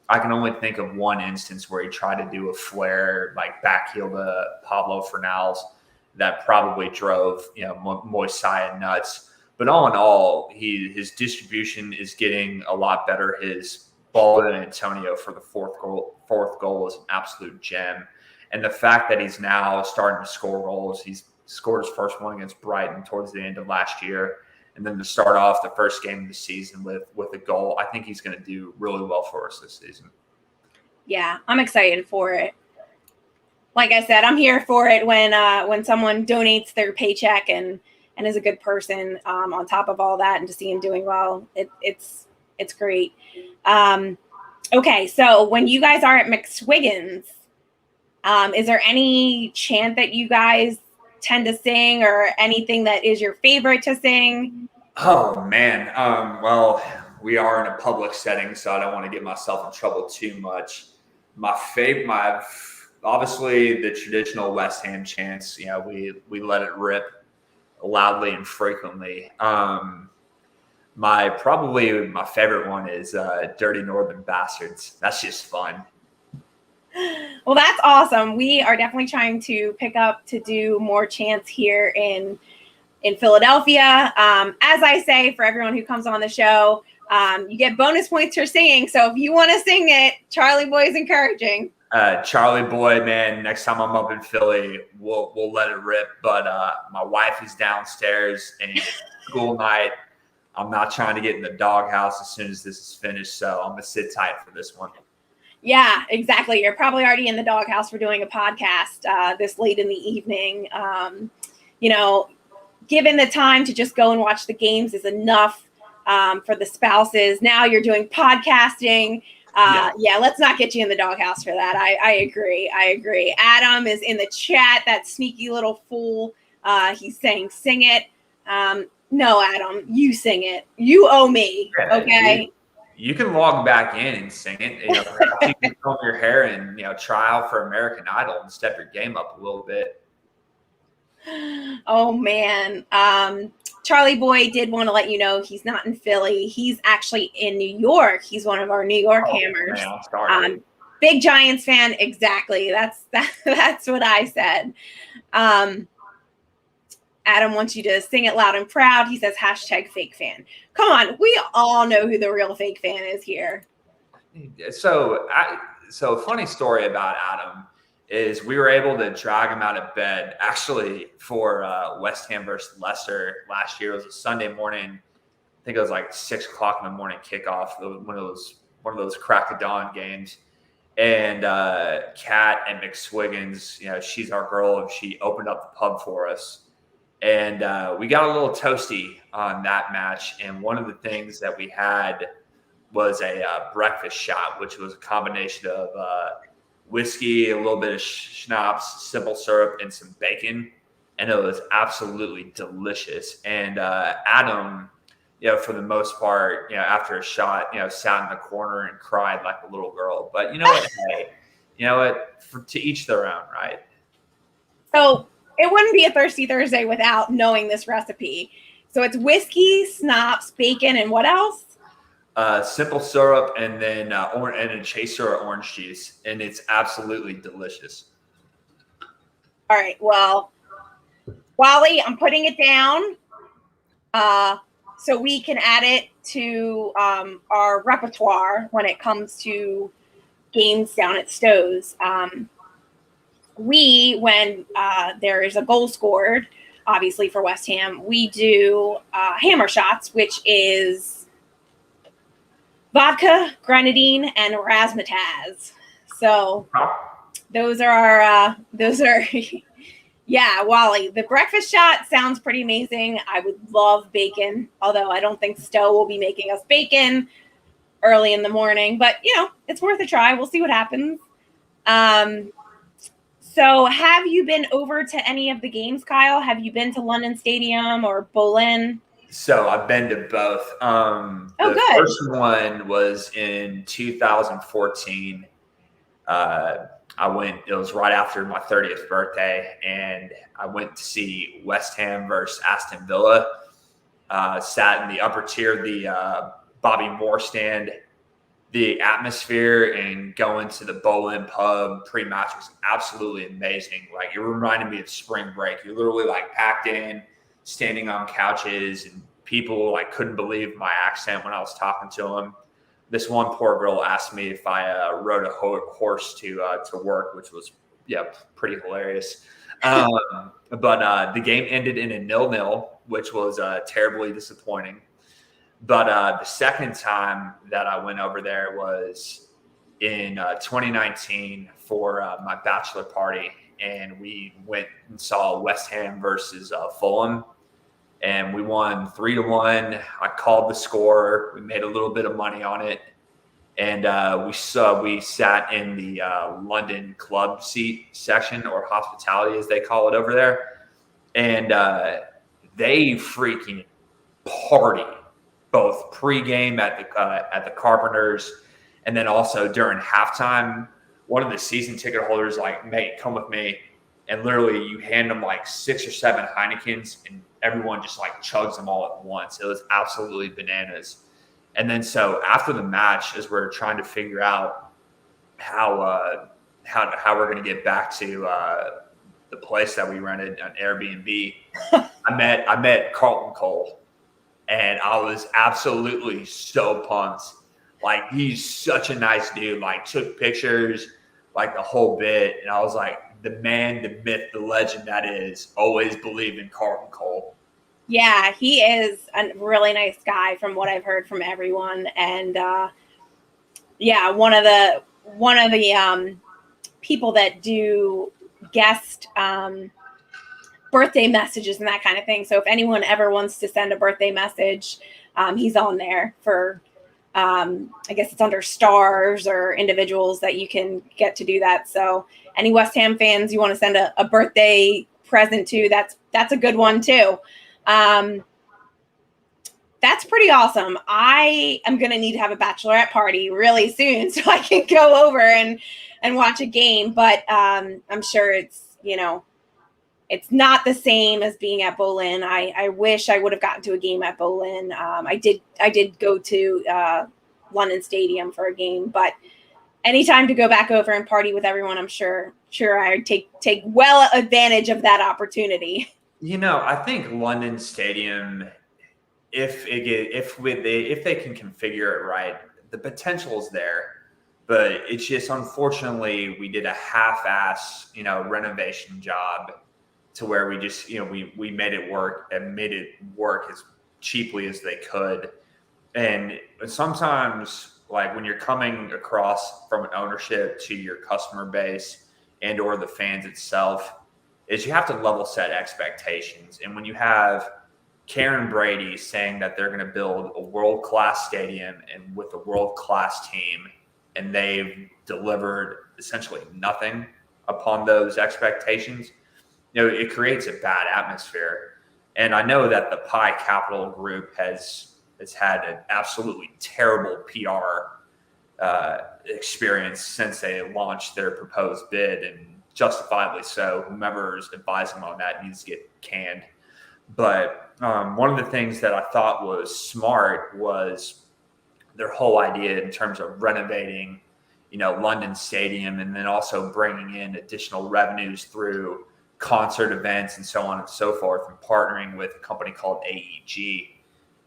I can only think of one instance where he tried to do a flare, like backheel to Pablo Fornals, that probably drove Moisés nuts. But all in all, his distribution is getting a lot better. His ball to Antonio for the fourth goal is an absolute gem. And the fact that he's now starting to score goals, he's scored his first one against Brighton towards the end of last year, and then to start off the first game of the season with a goal, I think he's going to do really well for us this season. Yeah, I'm excited for it. Like I said, I'm here for it when someone donates their paycheck and is a good person on top of all that, and to see him doing well, it's great. Okay, so when you guys are at McSwiggan's, is there any chant that you guys tend to sing, or anything that is your favorite to sing? Oh man, well, we are in a public setting, so I don't want to get myself in trouble too much. Obviously the traditional West Ham chants, we let it rip loudly and frequently. My favorite one is Dirty Northern Bastards. That's just fun. Well, that's awesome. We are definitely trying to pick up to do more chants here in Philadelphia. As I say, for everyone who comes on the show, you get bonus points for singing. So if you want to sing it, Charlie Boy is encouraging. Charlie Boy, man, next time I'm up in Philly, we'll let it rip. But my wife is downstairs and it's school night. I'm not trying to get in the doghouse as soon as this is finished, so I'm going to sit tight for this one. Yeah, exactly. You're probably already in the doghouse for doing a podcast this late in the evening. Given the time to just go and watch the games is enough for the spouses. Now you're doing podcasting. Yeah, let's not get you in the doghouse for that. I agree. Adam is in the chat, that sneaky little fool. He's saying, sing it. No, Adam, you sing it. You owe me, okay? You can log back in and sing it. You can comb your hair and try out for American Idol and step your game up a little bit. Oh man, Charlie Boy did want to let you know he's not in Philly. He's actually in New York. He's one of our New York Hammers. Man, I'm sorry. Big Giants fan. Exactly. That's what I said. Adam wants you to sing it loud and proud. He says #fake fan. Come on. We all know who the real fake fan is here. So funny story about Adam is we were able to drag him out of bed actually for West Ham versus Leicester last year. It was a Sunday morning. I think it was like 6 o'clock in the morning kickoff. One of those crack of dawn games. And Kat and McSwiggins, she's our girl. She opened up the pub for us. And we got a little toasty on that match. And one of the things that we had was a breakfast shot, which was a combination of whiskey, a little bit of schnapps, simple syrup, and some bacon. And it was absolutely delicious. And Adam, for the most part, after a shot, sat in the corner and cried like a little girl. But you know what? Hey, to each their own, right? So it wouldn't be a Thirsty Thursday without knowing this recipe. So it's whiskey, schnapps, bacon, and what else? Simple syrup, and then and a chaser or orange juice, and it's absolutely delicious. All right, well, Wally, I'm putting it down so we can add it to our repertoire when it comes to games down at Stowe's. When there is a goal scored, obviously for West Ham, we do hammer shots, which is vodka, grenadine, and razzmatazz. So those are yeah, Wally. The breakfast shot sounds pretty amazing. I would love bacon, although I don't think Stowe will be making us bacon early in the morning. But it's worth a try. We'll see what happens. So have you been over to any of the games, Kyle? Have you been to London Stadium or Boleyn? So I've been to both. The first one was in 2014. I went, it was right after my 30th birthday, and I went to see West Ham versus Aston Villa. Sat in the upper tier of the Bobby Moore stand. The atmosphere and going to the Boleyn pub pre-match was absolutely amazing. Like, it reminded me of spring break. You're literally like packed in, standing on couches, and people like couldn't believe my accent when I was talking to them. This one poor girl asked me if I rode a horse to work, which was pretty hilarious. But the game ended in a 0-0, which was terribly disappointing. But the second time that I went over there was in 2019 for my bachelor party, and we went and saw West Ham versus Fulham, and we won 3-1. I called the score. We made a little bit of money on it, and we sat in the London club seat section, or hospitality as they call it over there, and they freaking party. Both pregame at the Carpenters, and then also during halftime. One of the season ticket holders like, "Mate, come with me," and literally you hand them like 6 or 7 Heinekens, and everyone just like chugs them all at once. It was absolutely bananas. And then so after the match, as we're trying to figure out how we're going to get back to the place that we rented on Airbnb, I met Carlton Cole. And I was absolutely so pumped. Like, he's such a nice dude. Like, took pictures, like the whole bit. And I was like, the man, the myth, the legend that is, always believe in Carlton Cole. Yeah, he is a really nice guy from what I've heard from everyone. And one of the people that do guest birthday messages and that kind of thing. So if anyone ever wants to send a birthday message, he's on there for, I guess it's under stars or individuals that you can get to do that. So any West Ham fans you want to send a birthday present to, that's a good one too. That's pretty awesome. I am going to need to have a bachelorette party really soon so I can go over and watch a game. But I'm sure it's, it's not the same as being at Boleyn. I wish I would have gotten to a game at Boleyn. I did go to London Stadium for a game, but anytime to go back over and party with everyone, I'm sure I'd take well advantage of that opportunity. I think London Stadium, if they can configure it right, the potential is there. But it's just, unfortunately, we did a half-ass, renovation job to where we just, we made it work and made it work as cheaply as they could. And sometimes, like, when you're coming across from an ownership to your customer base and or the fans itself, is you have to level set expectations. And when you have Karen Brady saying that they're going to build a world-class stadium and with a world-class team, and they've delivered essentially nothing upon those expectations, it creates a bad atmosphere. And I know that the Pi Capital Group has had an absolutely terrible PR experience since they launched their proposed bid, and justifiably so. Whomever's advising on that needs to get canned. But one of the things that I thought was smart was their whole idea in terms of renovating, London Stadium, and then also bringing in additional revenues through concert events and so on and so forth, and partnering with a company called AEG.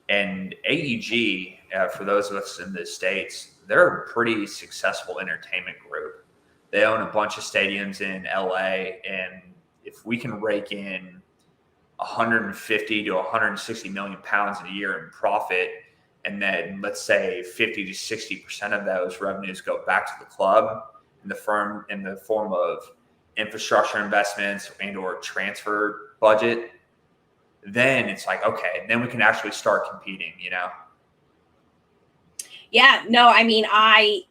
And AEG, for those of us in the States, they're a pretty successful entertainment group. They own a bunch of stadiums in LA, and if we can rake in 150 to 160 million pounds a year in profit, and then let's say 50 to 60% of those revenues go back to the club in the form of infrastructure investments and or transfer budget, then it's like, okay, then we can actually start competing, Yeah, no, I mean, I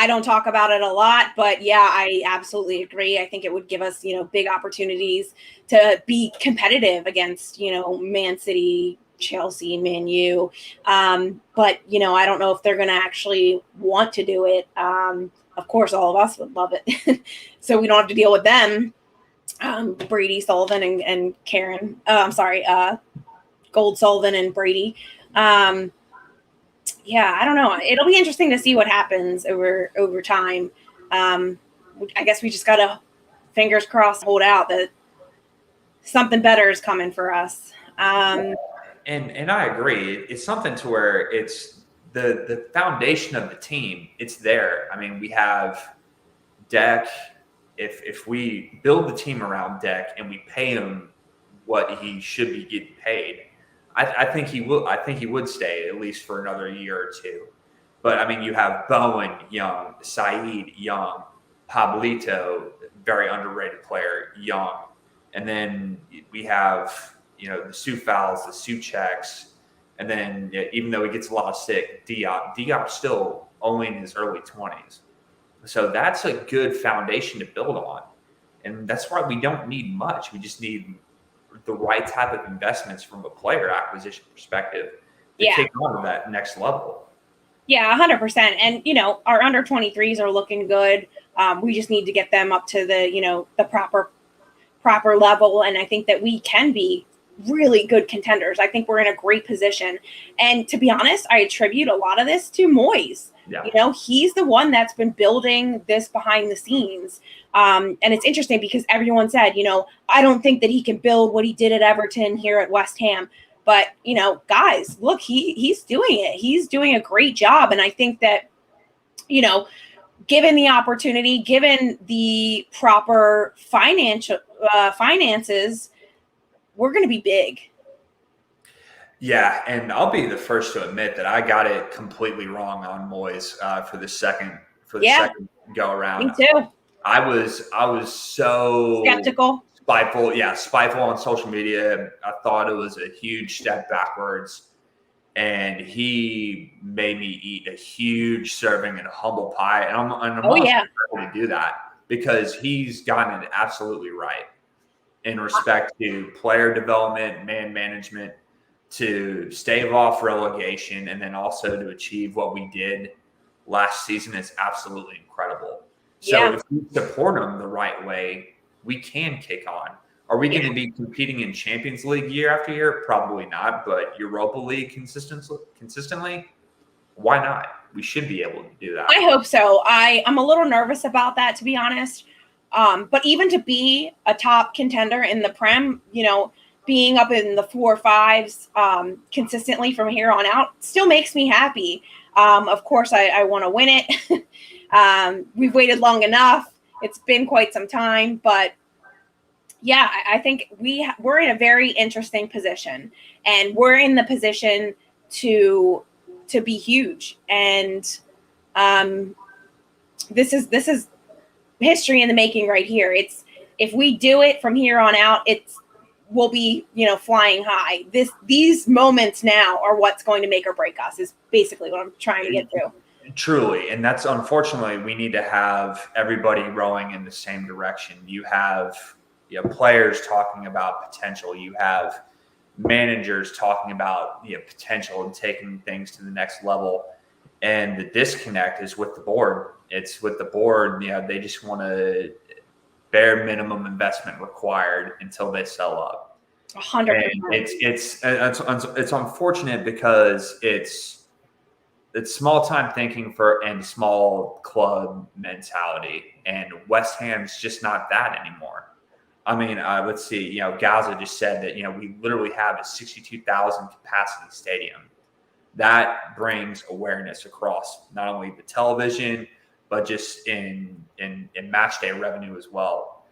don't talk about it a lot, but yeah, I absolutely agree. I think it would give us, big opportunities to be competitive against, Man City, Chelsea, Man U. But, I don't know if they're going to actually want to do it. Of course, all of us would love it. So we don't have to deal with them. Brady, Sullivan, and Karen. Gold, Sullivan, and Brady. Yeah, I don't know. It'll be interesting to see what happens over time. I guess we just gotta, fingers crossed, hold out that something better is coming for us. And I agree. It's something to where it's the foundation of the team. It's there. I mean, we have Deck. If we build the team around Deck and we pay him what he should be getting paid, I think he will. I think he would stay at least for another year or two. But I mean, you have Bowen young, Saeed young, Pablito, very underrated player, young, and then we have the Soufals, the Součeks, and then even though he gets a lot of stick, Diop's still only in his early 20s. So that's a good foundation to build on, and that's why we don't need much. We just need the right type of investments from a player acquisition perspective to take on to that next level. Yeah, 100%. And, our under 23s are looking good. We just need to get them up to the, the proper level. And I think that we can be really good contenders. I think we're in a great position. And to be honest, I attribute a lot of this to Moyes. Yeah. He's the one that's been building this behind the scenes. And it's interesting because everyone said, I don't think that he can build what he did at Everton here at West Ham. But, guys, look, he's doing it. He's doing a great job. And I think that, given the opportunity, given the proper finances, we're going to be big. Yeah, and I'll be the first to admit that I got it completely wrong on Moyes for the second second go around. Me too. I was so skeptical. Spiteful on social media. I thought it was a huge step backwards, and he made me eat a huge serving and a humble pie. And I'm not to do that because he's gotten it absolutely right in respect to player development, man management, to stave off relegation, and then also to achieve what we did last season is absolutely incredible. So if we support them the right way, we can kick on. Are we going to be competing in Champions League year after year? Probably not, but Europa League consistently, why not? we should be able to do that. I hope so. I'm a little nervous about that, to be honest. But even to be a top contender in the Prem, being up in the 4 or 5s consistently from here on out still makes me happy. Of course, I want to win it. We've waited long enough. It's been quite some time, but yeah, I think we're in a very interesting position, and we're in the position to be huge. And this is history in the making right here. If we do it from here on out, we'll be flying high. These moments now are what's going to make or break us, is basically what I'm trying to get through. Truly. And that's, unfortunately, we need to have everybody rowing in the same direction. You have players talking about potential. You have managers talking about potential and taking things to the next level. And the disconnect is with the board. It's with the board. They just want to bare minimum investment required until they sell up. 100%. It's unfortunate because it's small time thinking and small club mentality, and West Ham's just not that anymore. I mean, let's see. Gaza just said that we literally have a 62,000 capacity stadium. That brings awareness across not only the television, but just in match day revenue as well.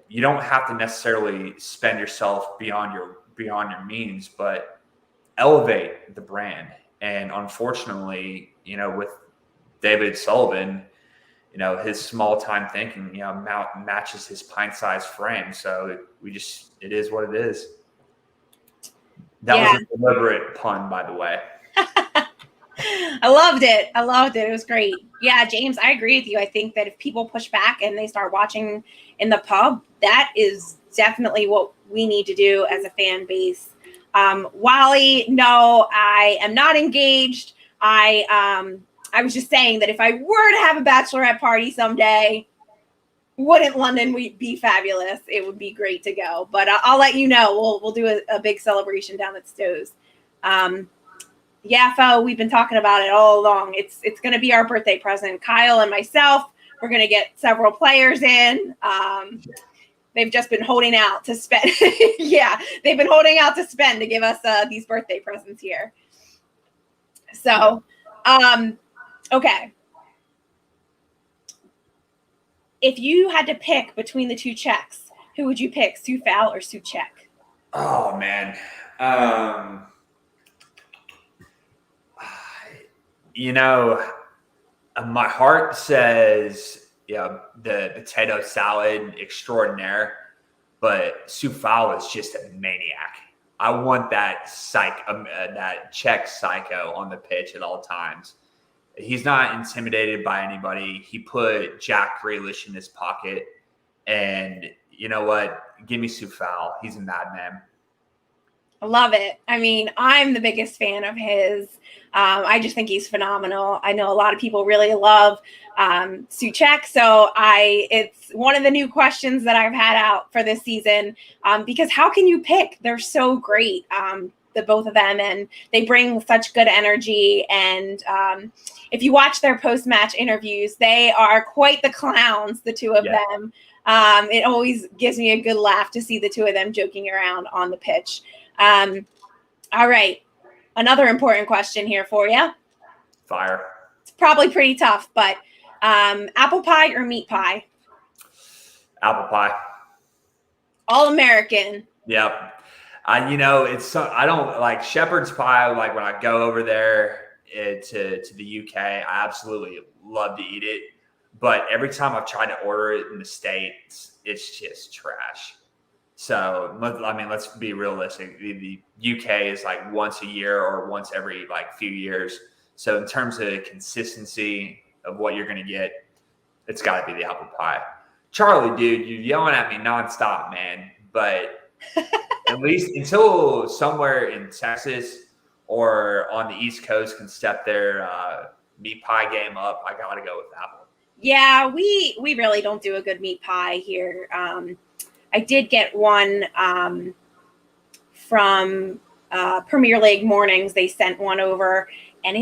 You don't have to necessarily spend yourself beyond your means, but elevate the brand. And unfortunately, with David Sullivan, his small time thinking, matches his pint-sized frame. So it is what it is. That was a deliberate pun, by the way. I loved it. It was great. Yeah, James, I agree with you. I think that if people push back and they start watching in the pub, that is definitely what we need to do as a fan base. Wally, no, I am not engaged. I was just saying that if I were to have a bachelorette party someday, wouldn't London be fabulous? It would be great to go. But I'll let you know. We'll do a big celebration down at Stowe's. Yeah, Fo, we've been talking about it all along. It's going to be our birthday present. Kyle and myself, we're going to get several players in. They've just been holding out to spend. Yeah, they've been holding out to spend to give us these birthday presents here. So, okay. If you had to pick between the two Czechs, who would you pick, Soufal or Souček? Oh, man. My heart says, the potato salad extraordinaire, but Soufal is just a maniac. I want that that Czech psycho on the pitch at all times. He's not intimidated by anybody. He put Jack Grealish in his pocket, and you know what? Give me Soufal. He's a madman. I love it. I mean, I'm the biggest fan of his. I just think he's phenomenal. I know a lot of people really love Souček, so it's one of the new questions that I've had out for this season, because how can you pick? They're so great, the both of them, and they bring such good energy. And if you watch their post-match interviews, they are quite the clowns, the two of them. It always gives me a good laugh to see the two of them joking around on the pitch. All right. Another important question here for you. Fire. It's probably pretty tough, but apple pie or meat pie? Apple pie. All American. Yep. I don't like shepherd's pie. Like when I go over there to the UK, I absolutely love to eat it. But every time I've tried to order it in the States, it's just trash. So, let's be realistic. The UK is like once a year or once every few years. So in terms of consistency of what you're going to get, it's got to be the apple pie. Charlie, dude, you're yelling at me nonstop, man. But at least until somewhere in Texas or on the East Coast can step their meat pie game up, I got to go with apple. Yeah, we really don't do a good meat pie here. I did get one from Premier League Mornings. They sent one over, and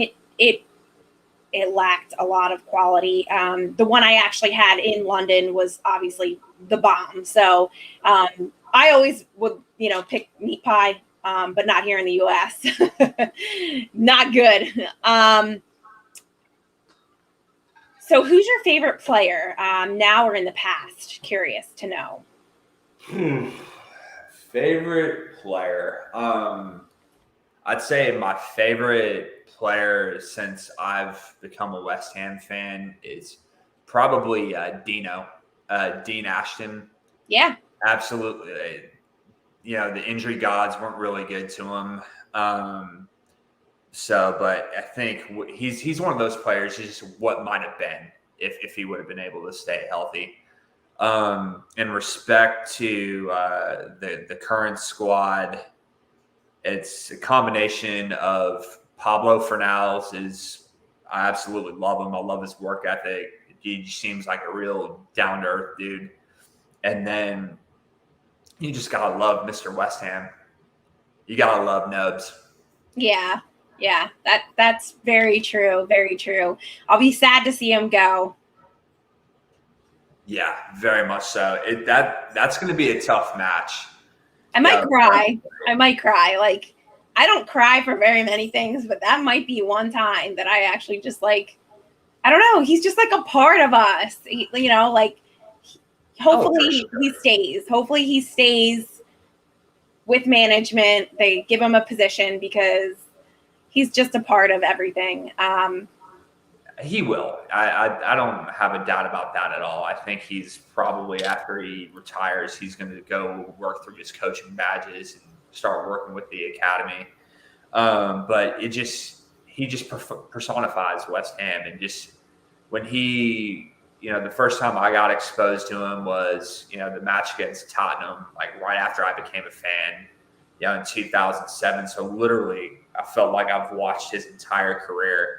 it lacked a lot of quality. The one I actually had in London was obviously the bomb. So I always would, pick meat pie, but not here in the U.S. Not good. So who's your favorite player now or in the past? Curious to know. Favorite player. I'd say my favorite player since I've become a West Ham fan is probably Dean Ashton. Yeah. Absolutely. The injury gods weren't really good to him. But I think he's one of those players. He's just what might have been if he would have been able to stay healthy. In respect to the current squad, it's a combination of Pablo Fornals. I absolutely love him. I love his work ethic. He seems like a real down-to-earth dude. And then you just gotta love Mr. West Ham. You gotta love Nubs. Yeah, that's very true. Very true. I'll be sad to see him go. Yeah, very much so. That's going to be a tough match. I might cry. Like, I don't cry for very many things, but that might be one time that I actually just I don't know. He's just like a part of us. Hopefully he stays. Hopefully he stays with management. They give him a position because he's just a part of everything. He will. I don't have a doubt about that at all. I think he's probably, after he retires, he's going to go work through his coaching badges and start working with the academy. But he just personifies West Ham. And just when he, the first time I got exposed to him was, the match against Tottenham, like right after I became a fan, in 2007. So literally, I felt like I've watched his entire career.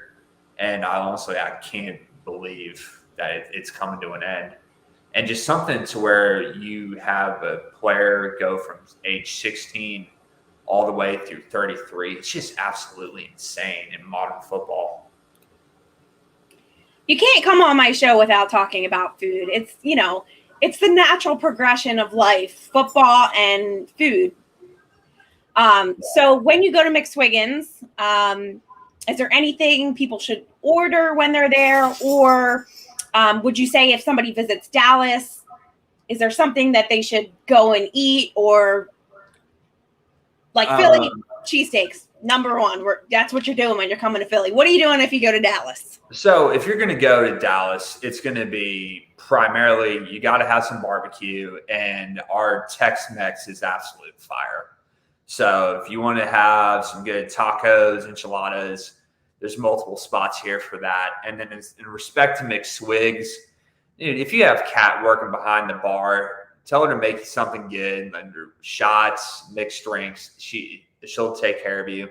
And I can't believe that it's coming to an end. And just something to where you have a player go from age 16 all the way through 33. It's just absolutely insane in modern football. You can't come on my show without talking about food. It's, it's the natural progression of life, football and food. So when you go to McSwiggin's, is there anything people should order when they're there? Or would you say if somebody visits Dallas, is there something that they should go and eat? Or like Philly cheesesteaks, number one. That's what you're doing when you're coming to Philly. What are you doing if you go to Dallas? So if you're going to go to Dallas, it's going to be primarily you got to have some barbecue, and our Tex-Mex is absolute fire. So if you want to have some good tacos, enchiladas, there's multiple spots here for that. And then in respect to McSwiggs, if you have Kat working behind the bar, tell her to make you something good, under shots, mixed drinks. She'll take care of you.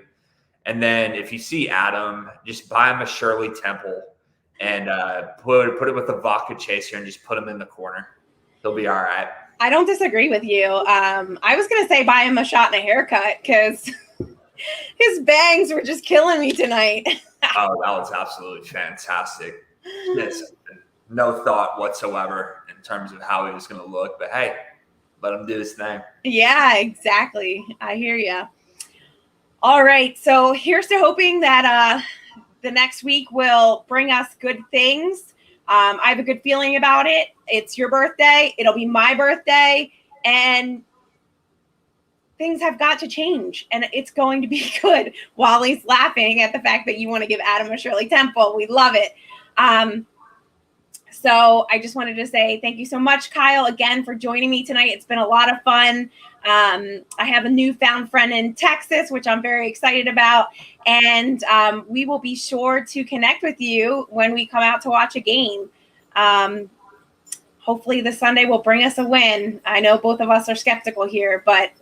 And then if you see Adam, just buy him a Shirley Temple and put it with a vodka chaser and just put him in the corner. He'll be all right. I don't disagree with you. I was going to say buy him a shot and a haircut because his bangs were just killing me tonight. Oh, that was absolutely fantastic. Yes, no thought whatsoever in terms of how he was going to look. But, hey, let him do his thing. Yeah, exactly. I hear you. All right. So here's to hoping that the next week will bring us good things. I have a good feeling about it. It's your birthday. It'll be my birthday. And things have got to change. And it's going to be good. Wally's laughing at the fact that you want to give Adam a Shirley Temple. We love it. So I just wanted to say thank you so much, Kyle, again, for joining me tonight. It's been a lot of fun. I have a newfound friend in Texas, which I'm very excited about. And we will be sure to connect with you when we come out to watch a game. Hopefully this Sunday will bring us a win. I know both of us are skeptical here, but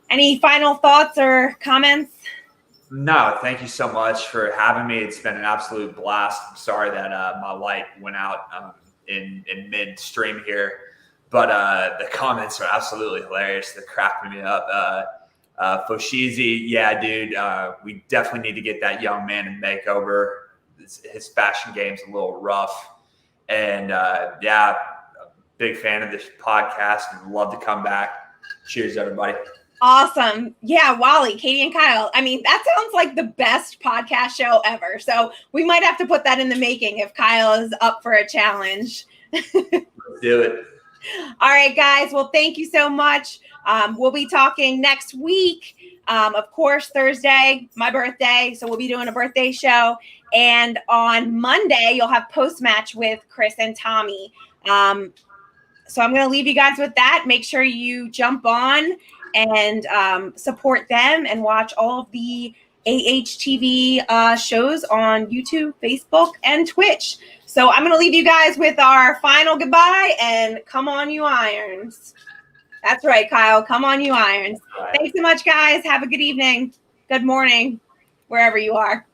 any final thoughts or comments? No, thank you so much for having me. It's been an absolute blast. I'm sorry that my light went out in midstream here, but the comments are absolutely hilarious. They're cracking me up. Foshizi, yeah, dude, we definitely need to get that young man a makeover. his fashion game's a little rough. And big fan of this podcast and love to come back. Cheers, everybody. Awesome. Yeah, Wally, Katie, and Kyle. I mean, that sounds like the best podcast show ever. So we might have to put that in the making if Kyle is up for a challenge. Let's do it. All right, guys. Well, thank you so much. We'll be talking next week. Of course, Thursday, my birthday. So we'll be doing a birthday show. And on Monday, you'll have post-match with Chris and Tommy. So I'm going to leave you guys with that. Make sure you jump on and support them and watch all of the AHTV shows on YouTube, Facebook, and Twitch. So I'm going to leave you guys with our final goodbye and come on, you Irons. That's right, Kyle. Come on, you Irons. Right. Thanks so much, guys. Have a good evening. Good morning, wherever you are.